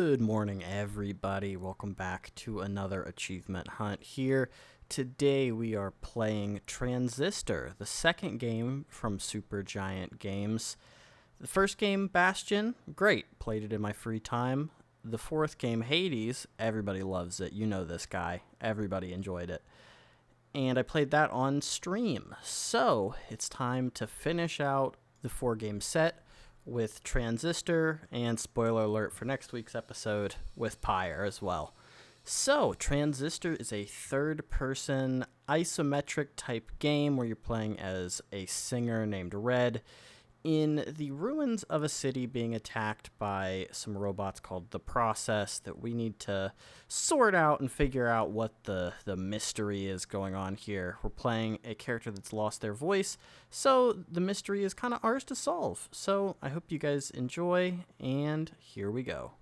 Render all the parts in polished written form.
Good morning, everybody. Welcome back to another achievement hunt here. Today we are playing Transistor, the second game from Supergiant Games. The first game, Bastion, great. Played it in my free time. The fourth game, Hades, everybody loves it. You know this guy. Everybody enjoyed it. And I played that on stream. So it's time to finish out the 4-game set with Transistor, and spoiler alert for next week's episode, with Pyre as well. So, Transistor is a third-person isometric type game where you're playing as a singer named Red in the ruins of a city being attacked by some robots called the Process that we need to sort out and figure out what the mystery is going on here. We're playing a character that's lost their voice, so the mystery is kind of ours to solve. So I hope you guys enjoy, and here we go.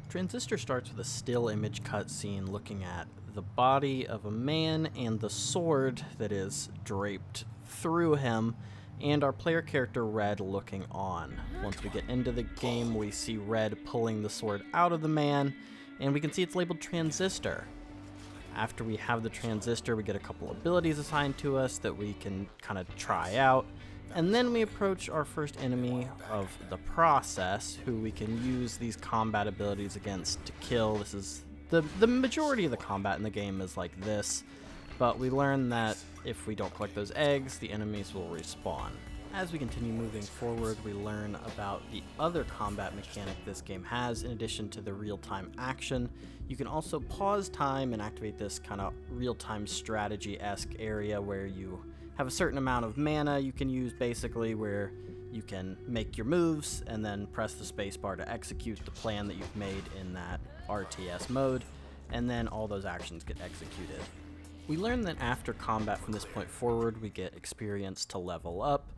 Transistor starts with a still image cutscene looking at the body of a man and the sword that is draped through him, and our player character Red looking on. Once we get into the game, we see Red pulling the sword out of the man, and we can see it's labeled Transistor. After we have the Transistor, we get a couple abilities assigned to us that we can kind of try out, and then we approach our first enemy of the Process, who we can use these combat abilities against to kill. This is the majority of the combat in the game is like this. But we learn that if we don't collect those eggs, the enemies will respawn. As we continue moving forward, we learn about the other combat mechanic this game has. In addition to the real-time action, you can also pause time and activate this kind of real-time strategy-esque area where you have a certain amount of mana you can use, basically, where you can make your moves and then press the spacebar to execute the plan that you've made in that RTS mode, and then all those actions get executed. We learn that after combat from this point forward, we get experience to level up,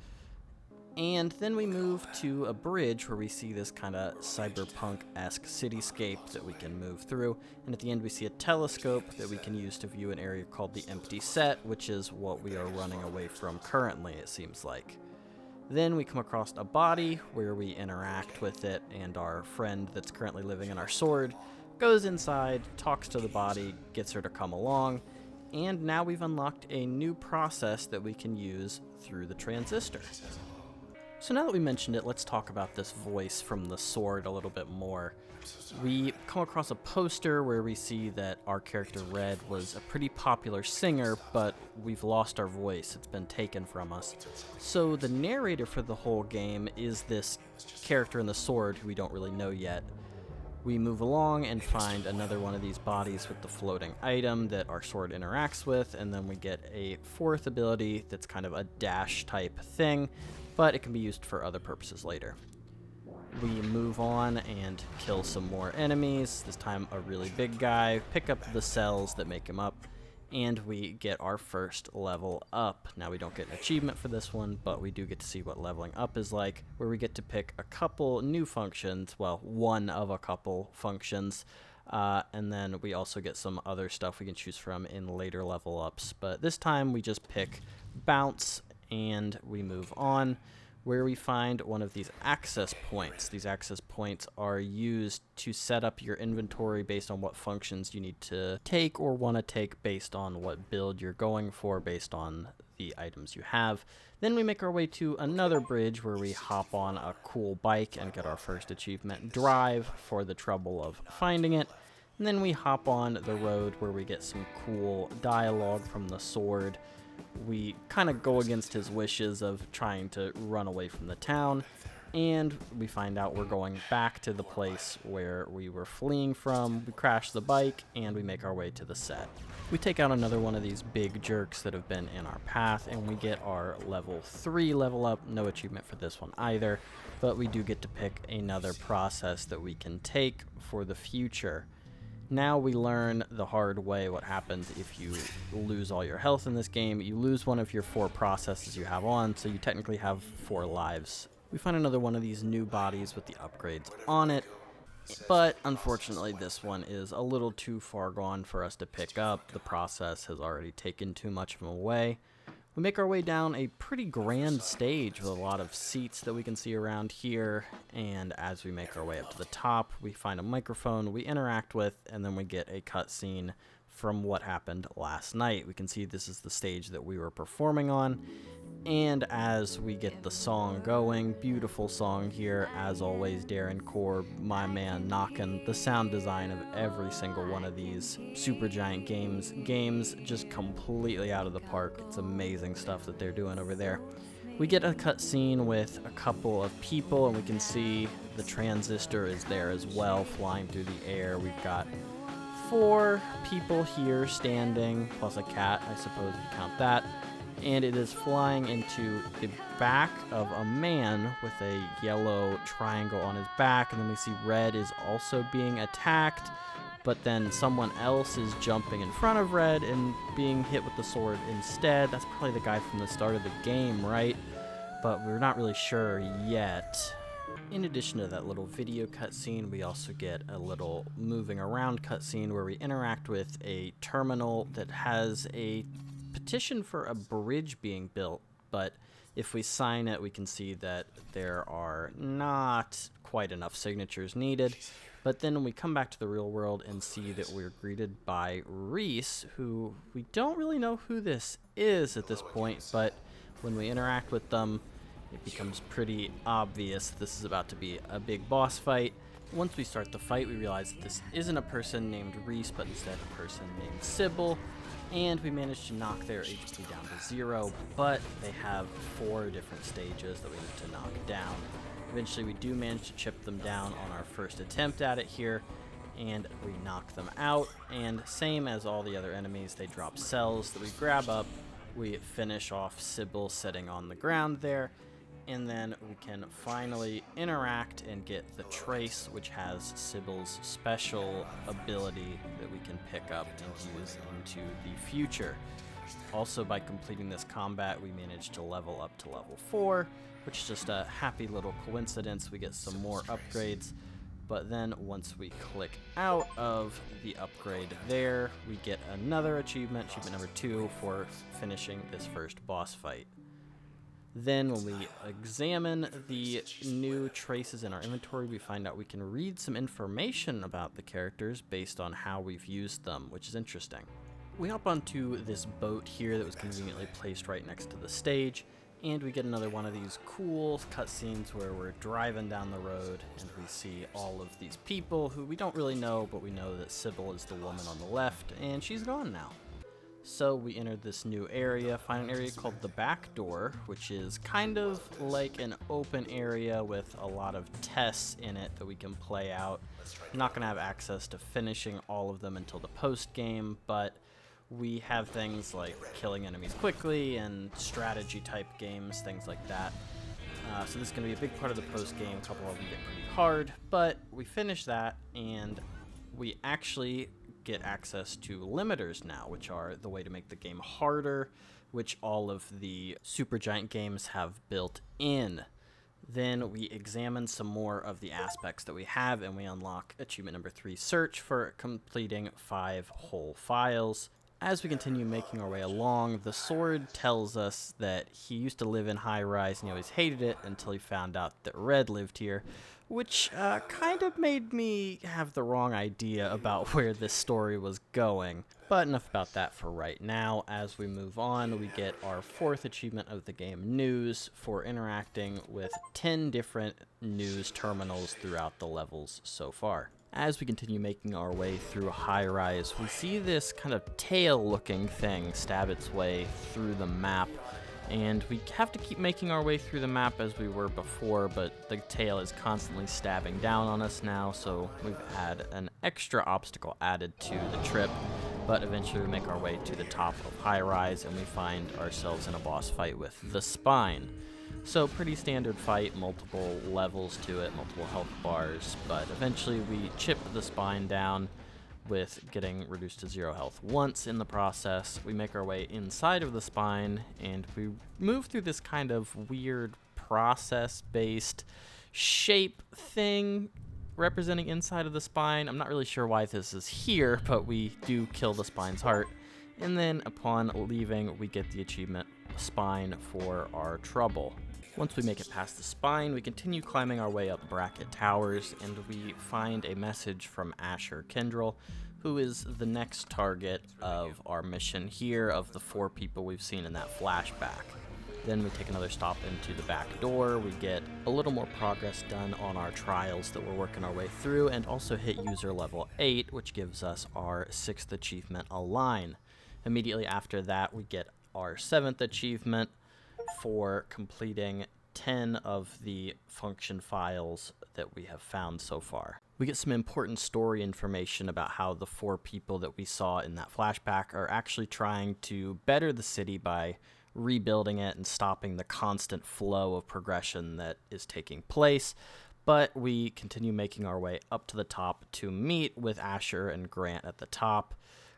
and then we move to a bridge where we see this kind of cyberpunk-esque cityscape that we can move through, and at the end we see a telescope that we can use to view an area called the Empty Set, which is what we are running away from currently, it seems like. Then we come across a body where we interact with it, and our friend that's currently living in our sword goes inside, talks to the body, gets her to come along, and now we've unlocked a new process that we can use through the Transistor. So now that we mentioned it, let's talk about this voice from the sword a little bit more. We come across a poster where we see that our character Red was a pretty popular singer, but we've lost our voice. It's been taken from us. So the narrator for the whole game is this character in the sword who we don't really know yet. We move along and find another one of these bodies with the floating item that our sword interacts with, and then we get a fourth ability that's kind of a dash type thing, but it can be used for other purposes later. We move on and kill some more enemies, this time a really big guy, pick up the cells that make him up, and we get our first level up. Now we don't get an achievement for this one, but we do get to see what leveling up is like, where we get to pick a couple new functions, well, one of a couple functions, and then we also get some other stuff we can choose from in later level ups. But this time we just pick bounce and we move on, where we find one of these access points. These access points are used to set up your inventory based on what functions you need to take or want to take based on what build you're going for, based on the items you have. Then we make our way to another bridge where we hop on a cool bike and get our first achievement, Drive, for the trouble of finding it. And then we hop on the road where we get some cool dialogue from the sword. We kind of go against his wishes of trying to run away from the town, and we find out we're going back to the place where we were fleeing from. We crash the bike, and we make our way to the set. We take out another one of these big jerks that have been in our path, and we get our level 3 level up. No achievement for this one either, but we do get to pick another process that we can take for the future. Now we learn the hard way what happens if you lose all your health in this game. You lose one of your 4 processes you have on, so you technically have 4 lives. We find another one of these new bodies with the upgrades on it, but unfortunately this one is a little too far gone for us to pick up. The process has already taken too much of them away. We make our way down a pretty grand stage with a lot of seats that we can see around here, and as we make our way up to the top, we find a microphone we interact with, and then we get a cutscene from what happened last night. We can see this is the stage that we were performing on, and as we get the song going, beautiful song here, as always, Darren Korb, my man, knocking the sound design of every single one of these Supergiant games just completely out of the park. It's amazing stuff that they're doing over there. We get a cutscene with a couple of people, and we can see the Transistor is there as well, flying through the air. We've got 4 people here standing, plus a cat, I suppose if you count that. And it is flying into the back of a man with a yellow triangle on his back, and then we see Red is also being attacked, but then someone else is jumping in front of Red and being hit with the sword instead. That's probably the guy from the start of the game, right? But we're not really sure yet. In addition to that little video cutscene, we also get a little moving around cutscene where we interact with a terminal that has a petition for a bridge being built, but if we sign it, we can see that there are not quite enough signatures needed. But then when we come back to the real world and see that we're greeted by Reese, who we don't really know who this is at this point, but when we interact with them, it becomes pretty obvious this is about to be a big boss fight. Once we start the fight, we realize that this isn't a person named Reese, but instead a person named Sybil. And we managed to knock their HP down to 0, but they have 4 different stages that we need to knock down. Eventually we do manage to chip them down on our first attempt at it here, and we knock them out, and same as all the other enemies, they drop cells that we grab up. We finish off Sybil sitting on the ground there, and then we can finally interact and get the trace, which has Sybil's special ability that we can pick up and use into the future. Also, by completing this combat, we managed to level up to level 4, which is just a happy little coincidence. We get some more upgrades, but then once we click out of the upgrade there, we get another achievement number 2, for finishing this first boss fight. Then when we examine the new traces in our inventory, we find out we can read some information about the characters based on how we've used them, which is interesting. We hop onto this boat here that was conveniently placed right next to the stage, and we get another one of these cool cutscenes where we're driving down the road and we see all of these people who we don't really know, but we know that Sybil is the woman on the left, and she's gone now. So we entered this new area, find an area called the back door, which is kind of like an open area with a lot of tests in it that we can play out. I'm not going to have access to finishing all of them until the post game, but we have things like killing enemies quickly and strategy type games, things like that. So this is going to be a big part of the post game. A couple of them get pretty hard, but we finish that and we actually get access to limiters now, which are the way to make the game harder, which all of the Supergiant games have built in. Then we examine some more of the aspects that we have, and we unlock achievement number 3, search, for completing 5 whole files. As we continue making our way along, the sword tells us that he used to live in high rise and he always hated it until he found out that Red lived here, which kind of made me have the wrong idea about where this story was going. But enough about that for right now. As we move on, we get our 4th achievement of the game, news, for interacting with 10 different news terminals throughout the levels so far. As we continue making our way through high rise, we see this kind of tail looking thing stab its way through the map. And we have to keep making our way through the map as we were before, but the tail is constantly stabbing down on us now, so we've had an extra obstacle added to the trip. But eventually we make our way to the top of high rise and we find ourselves in a boss fight with the Spine. So pretty standard fight, multiple levels to it, multiple health bars, but eventually we chip the Spine down with getting reduced to 0 health once in the process. We make our way inside of the Spine and we move through this kind of weird process-based shape thing representing inside of the Spine. I'm not really sure why this is here, but we do kill the Spine's heart. And then upon leaving, we get the achievement spine for our trouble. Once we make it past the spine, we continue climbing our way up bracket towers, and we find a message from Asher Kendrell, who is the next target of our mission here of the 4 people we've seen in that flashback. Then we take another stop into the back door. We get a little more progress done on our trials that we're working our way through, and also hit user level 8, which gives us our 6th achievement, Align. Immediately after that, we get our 7th achievement for completing 10 of the function files that we have found so far. We get some important story information about how the 4 people that we saw in that flashback are actually trying to better the city by rebuilding it and stopping the constant flow of progression that is taking place. But we continue making our way up to the top to meet with Asher and Grant at the top.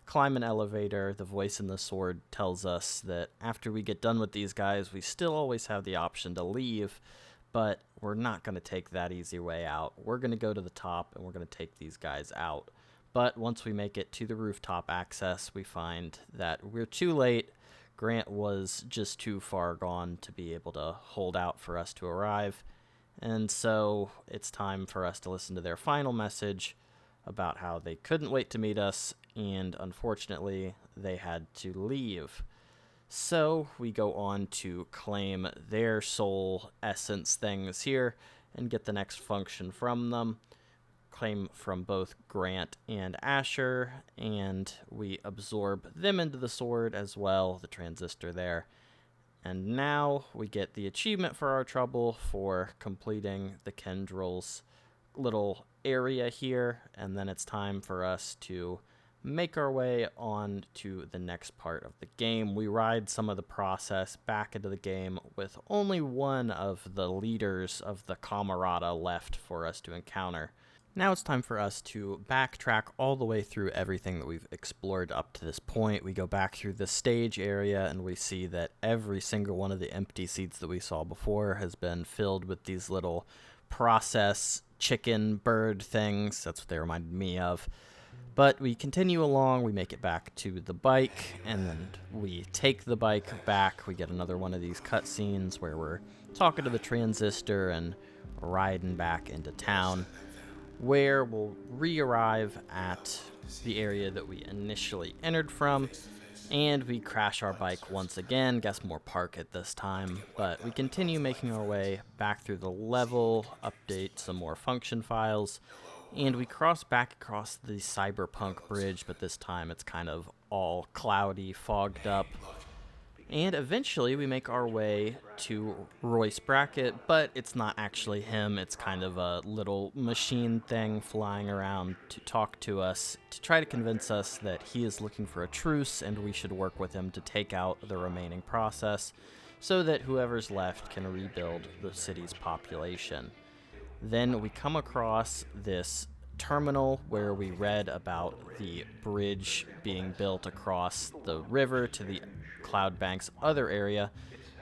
Climb an elevator. The voice in the sword tells us that after we get done with these guys, we still always have the option to leave, but we're not going to take that easy way out. We're going to go to the top and we're going to take these guys out. But once we make it to the rooftop access, we find that we're too late. Grant was just too far gone to be able to hold out for us to arrive. And so it's time for us to listen to their final message about how they couldn't wait to meet us, and unfortunately, they had to leave. So we go on to claim their soul essence things here and get the next function from them. Claim from both Grant and Asher, and we absorb them into the sword as well, the transistor there. And now we get the achievement for our trouble for completing the Kendrell's little area here, and then it's time for us to make our way on to the next part of the game. We ride some of the process back into the game with only one of the leaders of the Camarada left for us to encounter. Now it's time for us to backtrack all the way through everything that we've explored up to this point. We go back through the stage area and we see that every single one of the empty seats that we saw before has been filled with these little process chicken bird things. That's what they reminded me of. But we continue along, we make it back to the bike, and then we take the bike back. We get another one of these cutscenes where we're talking to the Transistor and riding back into town, where we'll re-arrive at the area that we initially entered from, and we crash our bike once again. Guess more park at this time, but we continue making our way back through the level, update some more function files, and we cross back across the cyberpunk bridge, but this time it's kind of all cloudy, fogged up. And eventually we make our way to Royce Brackett, but it's not actually him. It's kind of a little machine thing flying around to talk to us, to try to convince us that he is looking for a truce and we should work with him to take out the remaining process so that whoever's left can rebuild the city's population. Then we come across this terminal where we read about the bridge being built across the river to the Cloudbank's other area,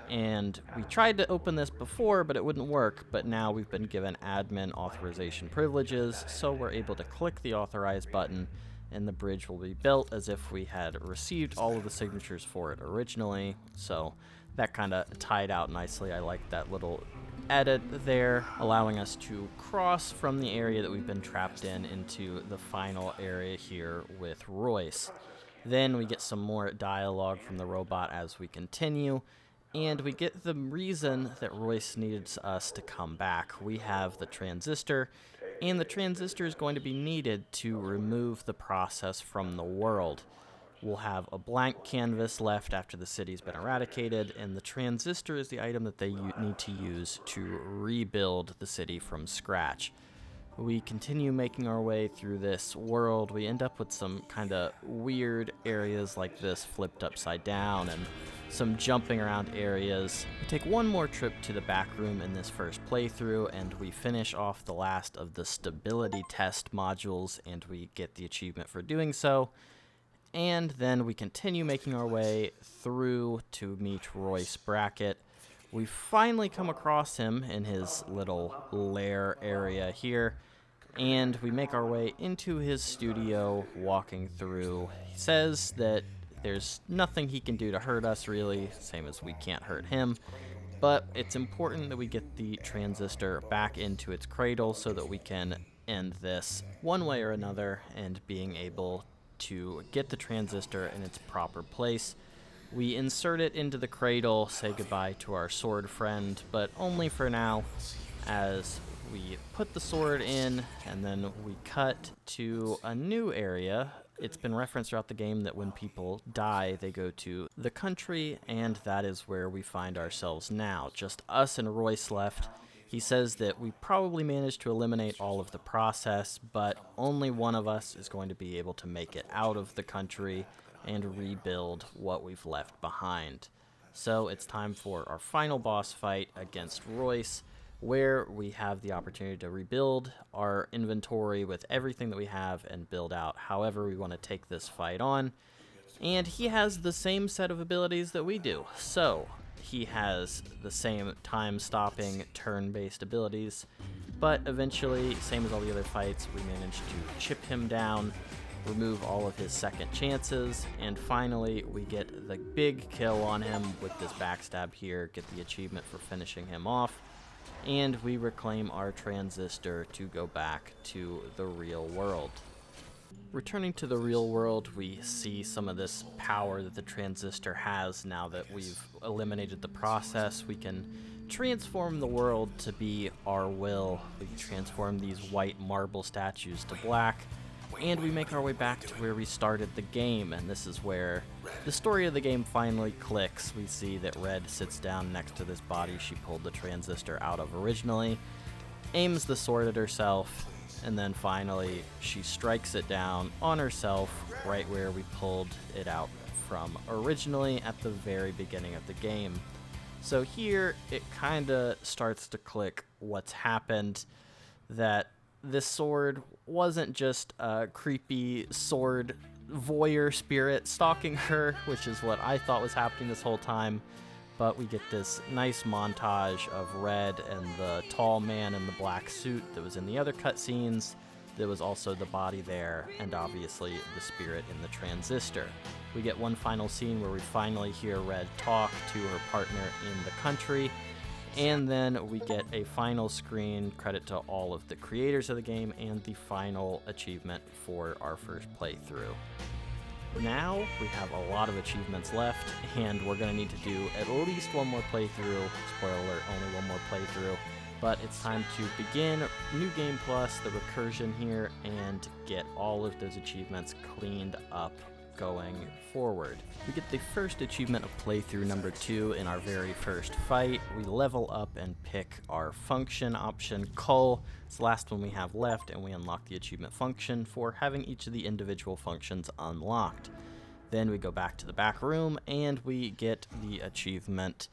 and we tried to open this before but it wouldn't work, but now we've been given admin authorization privileges, so we're able to click the authorize button and the bridge will be built as if we had received all of the signatures for it originally. So that kind of tied out nicely. I like that little edit there, allowing us to cross from the area that we've been trapped in into the final area here with Royce. Then we get some more dialogue from the robot as we continue, and we get the reason that Royce needs us to come back. We have the transistor, and the transistor is going to be needed to remove the process from the world. We'll have a blank canvas left after the city's been eradicated, and the transistor is the item that they need to use to rebuild the city from scratch. We continue making our way through this world. We end up with some kind of weird areas like this flipped upside down and some jumping around areas. We take one more trip to the back room in this first playthrough, and we finish off the last of the stability test modules, and we get the achievement for doing so. And then we continue making our way through to meet Royce Brackett. We finally come across him in his little lair area here, and we make our way into his studio, walking through. He says that There's nothing he can do to hurt us, really, same as we can't hurt him. But it's important that we get the transistor back into its cradle so that we can end this one way or another, and being able to get the transistor in its proper place. We insert it into the cradle, say goodbye to our sword friend, but only for now, as we put the sword in, and then we cut to a new area. It's been referenced throughout the game that when people die, they go to the country, and that is where we find ourselves now. Just us and Royce left. He says that we probably managed to eliminate all of the process, but only one of us is going to be able to make it out of the country and rebuild what we've left behind. So it's time for our final boss fight against Royce, where we have the opportunity to rebuild our inventory with everything that we have and build out however we want to take this fight on. And he has the same set of abilities that we do. So he has the same time-stopping, turn-based abilities, but eventually, same as all the other fights, we managed to chip him down, remove all of his second chances, and finally we get the big kill on him with this backstab here, get the achievement for finishing him off, and we reclaim our transistor to go back to the real world. Returning to the real world, we see some of this power that the transistor has now that we've eliminated the process. We can transform the world to be our will. We can transform these white marble statues to black, and we make our way back to where we started the game, and this is where the story of the game finally clicks. We see that Red sits down next to this body she pulled the transistor out of originally, aims the sword at herself, and then finally she strikes it down on herself right where we pulled it out from originally at the very beginning of the game. So here it kinda starts to click what's happened, that this sword wasn't just a creepy sword voyeur spirit stalking her, which is what I thought was happening this whole time, but we get this nice montage of Red and the tall man in the black suit that was in the other cutscenes. There was also the body there, and obviously the spirit in the transistor. We get one final scene where we finally hear Red talk to her partner in the country, and then we get a final screen credit to all of the creators of the game and the final achievement for our first playthrough. Now we have a lot of achievements left, and we're going to need to do at least one more playthrough. Spoiler alert, only one more playthrough. But it's time to begin New Game Plus, the recursion here, and get all of those achievements cleaned up going forward. We get the first achievement of playthrough number 2 in our very first fight. We level up and pick our function option, Cull. It's the last one we have left, and we unlock the achievement function for having each of the individual functions unlocked. Then we go back to the back room and we get the achievement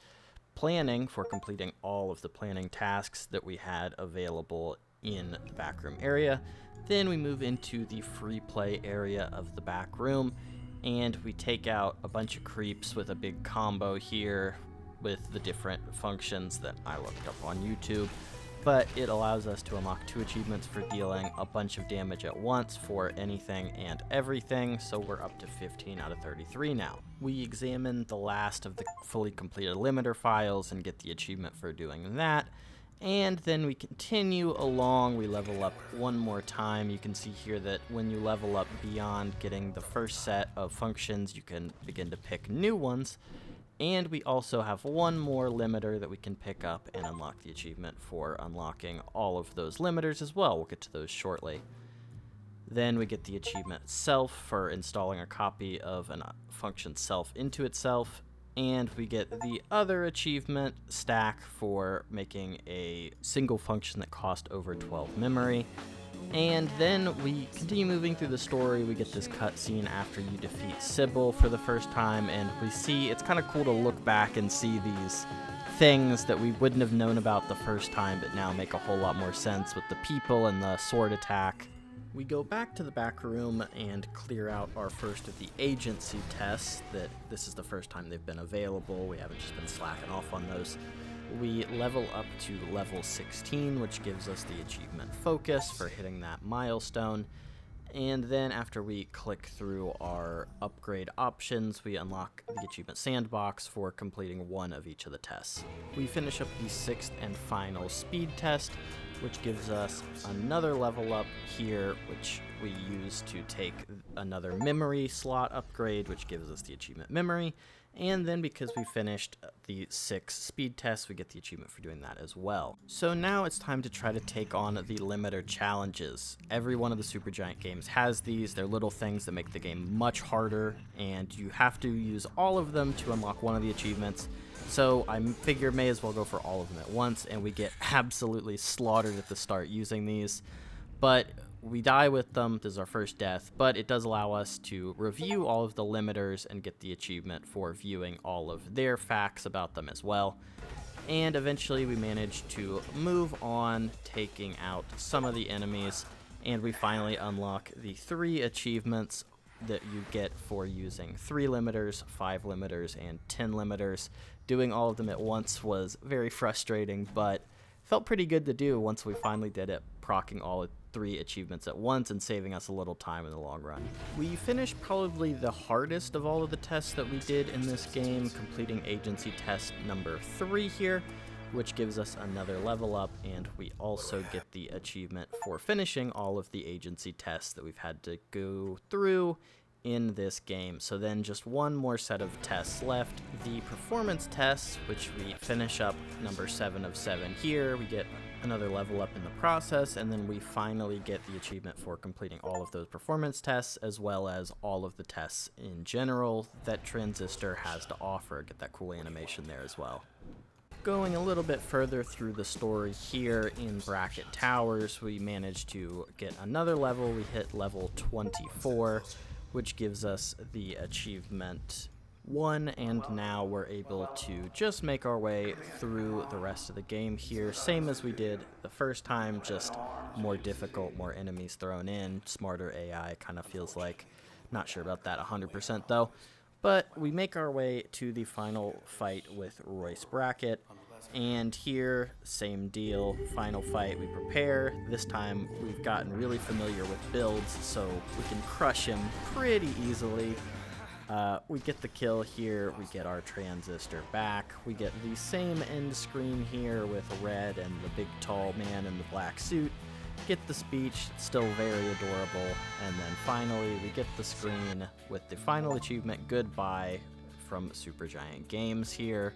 planning for completing all of the planning tasks that we had available in the back room area. Then we move into the free play area of the back room, and we take out a bunch of creeps with a big combo here with the different functions that I looked up on YouTube. But it allows us to unlock 2 achievements for dealing a bunch of damage at once for anything and everything, so we're up to 15 out of 33 now. We examine the last of the fully completed limiter files and get the achievement for doing that. And then we continue along, we level up one more time. You can see here that when you level up beyond getting the first set of functions, you can begin to pick new ones. And we also have one more limiter that we can pick up and unlock the achievement for unlocking all of those limiters as well. We'll get to those shortly. Then we get the achievement itself for installing a copy of a function self into itself. And we get the other achievement stack for making a single function that cost over 12 memory. And then we continue moving through the story. We get this cutscene after you defeat Sybil for the first time, and we see, it's kind of cool to look back and see these things that we wouldn't have known about the first time, but now make a whole lot more sense with the people and the sword attack. We go back to the back room and clear out our first of the agency tests, that this is the first time they've been available. We haven't just been slacking off on those. We level up to level 16, which gives us the achievement focus for hitting that milestone. And then after we click through our upgrade options, we unlock the achievement sandbox for completing one of each of the tests. We finish up the sixth and final speed test, which gives us another level up here, which we use to take another memory slot upgrade, which gives us the achievement memory. And then because we finished the 6 speed tests, we get the achievement for doing that as well. So now it's time to try to take on the limiter challenges. Every one of the Supergiant games has these. They're little things that make the game much harder, and you have to use all of them to unlock one of the achievements. So I figure may as well go for all of them at once, and we get absolutely slaughtered at the start using these. But we die with them. This is our first death, but it does allow us to review all of the limiters and get the achievement for viewing all of their facts about them as well. And eventually we manage to move on, taking out some of the enemies, and we finally unlock the 3 achievements that you get for using 3 limiters, 5 limiters, and 10 limiters. Doing all of them at once was very frustrating, but felt pretty good to do once we finally did it, proccing all 3 achievements at once and saving us a little time in the long run. We finished probably the hardest of all of the tests that we did in this game, completing agency test number 3 here, which gives us another level up, and we also get the achievement for finishing all of the agency tests that we've had to go through in this game. So then just one more set of tests left, the performance tests, which we finish up number 7 of 7 here. We get another level up in the process, and then we finally get the achievement for completing all of those performance tests, as well as all of the tests in general that Transistor has to offer. Get that cool animation there as well. Going a little bit further through the story here in Bracket Towers, we managed to get another level. We hit level 24, which gives us the achievement 1, and now we're able to just make our way through the rest of the game here, same as we did the first time, just more difficult, more enemies thrown in, smarter AI kind of feels like. Not sure about that 100% though, but we make our way to the final fight with Royce Bracket. And here, same deal, final fight, we prepare. This time we've gotten really familiar with builds, so we can crush him pretty easily. We get the kill here, we get our Transistor back, we get the same end screen here with Red and the big tall man in the black suit. Get the speech, still very adorable, and then finally we get the screen with the final achievement, Goodbye, from Supergiant Games here.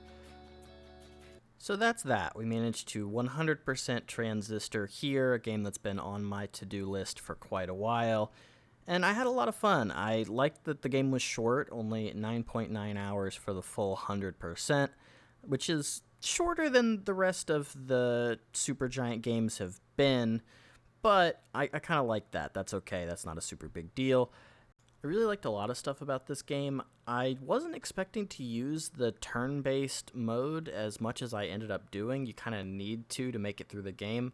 So that's that. We managed to 100% Transistor here, a game that's been on my to-do list for quite a while, and I had a lot of fun. I liked that the game was short, only 9.9 hours for the full 100%, which is shorter than the rest of the Supergiant games have been, but I kind of like that. That's okay. That's not a super big deal. I really liked a lot of stuff about this game. I wasn't expecting to use the turn-based mode as much as I ended up doing. You kind of need to make it through the game.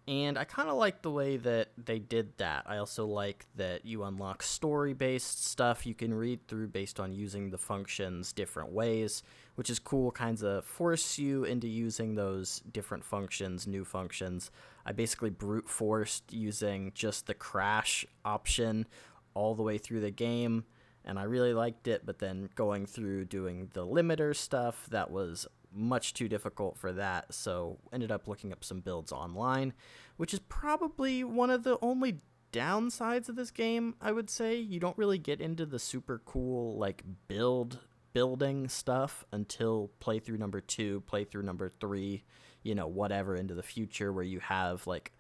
And I kind of like the way that they did that. I also like that you unlock story-based stuff you can read through based on using the functions different ways, which is cool, kinds of force you into using those different functions, new functions. I basically brute forced using just the crash option all the way through the game, and I really liked it, but then going through doing the limiter stuff, that was much too difficult for that, so ended up looking up some builds online, which is probably one of the only downsides of this game, I would say. You don't really get into the super cool, like, building stuff until playthrough number 2, playthrough number 3, you know, whatever, into the future, where you have, like,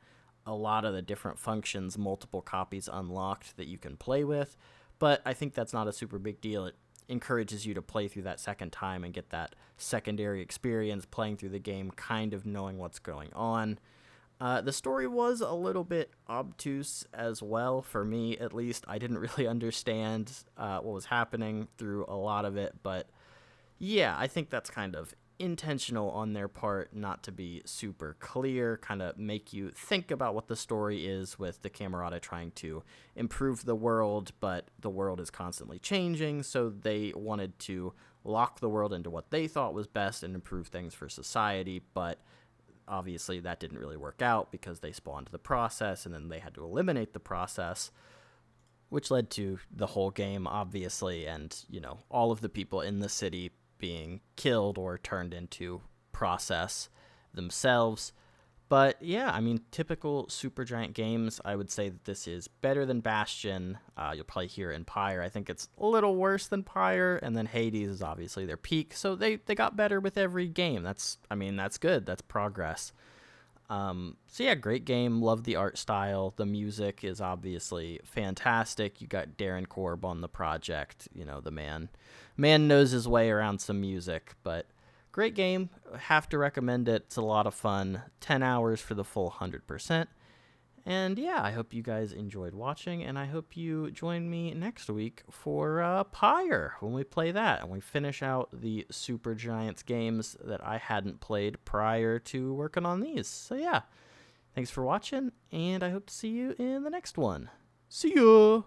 a lot of the different functions, multiple copies unlocked that you can play with, but I think that's not a super big deal. It encourages you to play through that second time and get that secondary experience playing through the game, kind of knowing what's going on. The story was a little bit obtuse as well, for me at least. I didn't really understand what was happening through a lot of it, but yeah, I think that's kind of intentional on their part, not to be super clear, kind of make you think about what the story is, with the Camerata trying to improve the world, but the world is constantly changing, so they wanted to lock the world into what they thought was best and improve things for society, but obviously that didn't really work out because they spawned the process and then they had to eliminate the process. which led to the whole game, obviously, and, all of the people in the city being killed or turned into process themselves. But yeah, I mean, typical Supergiant games, I would say that this is better than Bastion. You'll probably hear in Pyre. I think it's a little worse than Pyre, and then Hades is obviously their peak. So they got better with every game. That's good. That's progress. So yeah, great game. Love the art style. The music is obviously fantastic. You got Darren Korb on the project. The man knows his way around some music, but great game. Have to recommend it. It's a lot of fun. 10 hours for the full 100%. And yeah, I hope you guys enjoyed watching, and I hope you join me next week for Pyre when we play that and we finish out the Supergiants games that I hadn't played prior to working on these. So yeah, thanks for watching, and I hope to see you in the next one. See ya!